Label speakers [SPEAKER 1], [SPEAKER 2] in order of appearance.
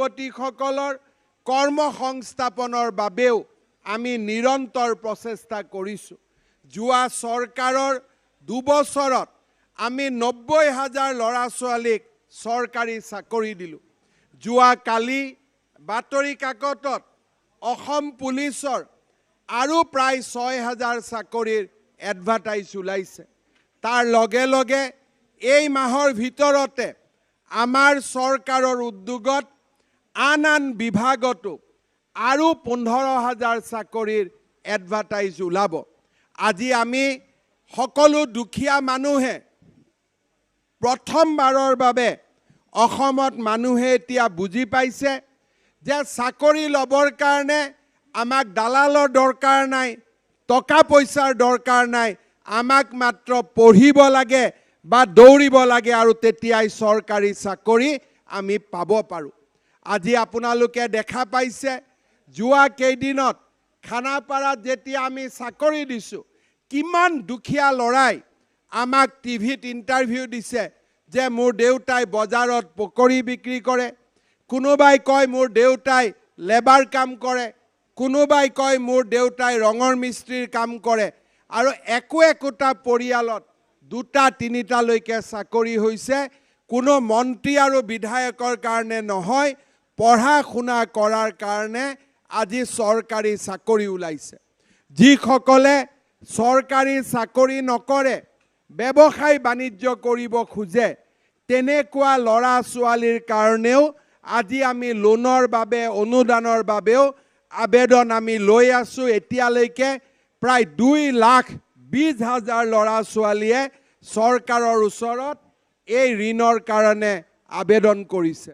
[SPEAKER 1] যুৱতীসকলৰ কৰ্মসংস্থাপনৰ বাবেও আমি নিৰন্তৰ প্ৰচেষ্টা কৰিছোঁ। যোৱা চৰকাৰৰ 2 বছৰত আমি 90,000 ল'ৰা ছোৱালীক চৰকাৰী চাকৰি দিলোঁ। যোৱা কালি বাতৰি কাকতত অসম পুলিচৰ আৰু প্ৰায় 6,000 চাকৰিৰ এডভাৰটাইজ ওলাইছে। তাৰ লগে লগে এই মাহৰ ভিতৰতে আমাৰ চৰকাৰৰ উদ্যোগত আন বিভাগতো আৰু 15,000 চাকৰিৰ এডভাৰটাইজ ওলাব। আজি আমি সকলো দুখীয়া মানুহে প্ৰথমবাৰৰ বাবে অসমত মানুহে এতিয়া বুজি পাইছে যে চাকৰি ল'বৰ কাৰণে আমাক দালালৰ দৰকাৰ নাই, টকা পইচাৰ দৰকাৰ নাই, আমাক মাত্ৰ পঢ়িব লাগে বা দৌৰিব লাগে আৰু তেতিয়াই চৰকাৰী চাকৰি আমি পাব পাৰোঁ। আজি আপোনালোকে দেখা পাইছে যোৱা কেইদিনত খানাপাৰাত যেতিয়া আমি চাকৰি দিছোঁ, কিমান দুখীয়া ল'ৰাই আমাক টিভিত ইণ্টাৰভিউ দিছে যে মোৰ দেউতাই বজাৰত পকৰি বিক্ৰী কৰে, কোনোবাই কয় মোৰ দেউতাই লেবাৰ কাম কৰে, কোনোবাই কয় মোৰ দেউতাই ৰঙৰ মিস্ত্ৰীৰ কাম কৰে, আৰু একোটা পৰিয়ালত 2-3টালৈকে চাকৰি হৈছে। কোনো মন্ত্ৰী আৰু বিধায়কৰ কাৰণে নহয়, পঢ়া শুনা কৰাৰ কাৰণে আজি চৰকাৰী চাকৰি ওলাইছে। যিসকলে চৰকাৰী চাকৰি নকৰে, ব্যৱসায় বাণিজ্য কৰিব খোজে, তেনেকুৱা ল'ৰা ছোৱালীৰ কাৰণেও আজি আমি লোনৰ বাবে, অনুদানৰ বাবেও আবেদন আমি লৈ আছোঁ। এতিয়ালৈকে প্ৰায় 2,20,000 ল'ৰা ছোৱালীয়ে চৰকাৰৰ ওচৰত এই ঋণৰ কাৰণে আবেদন কৰিছে।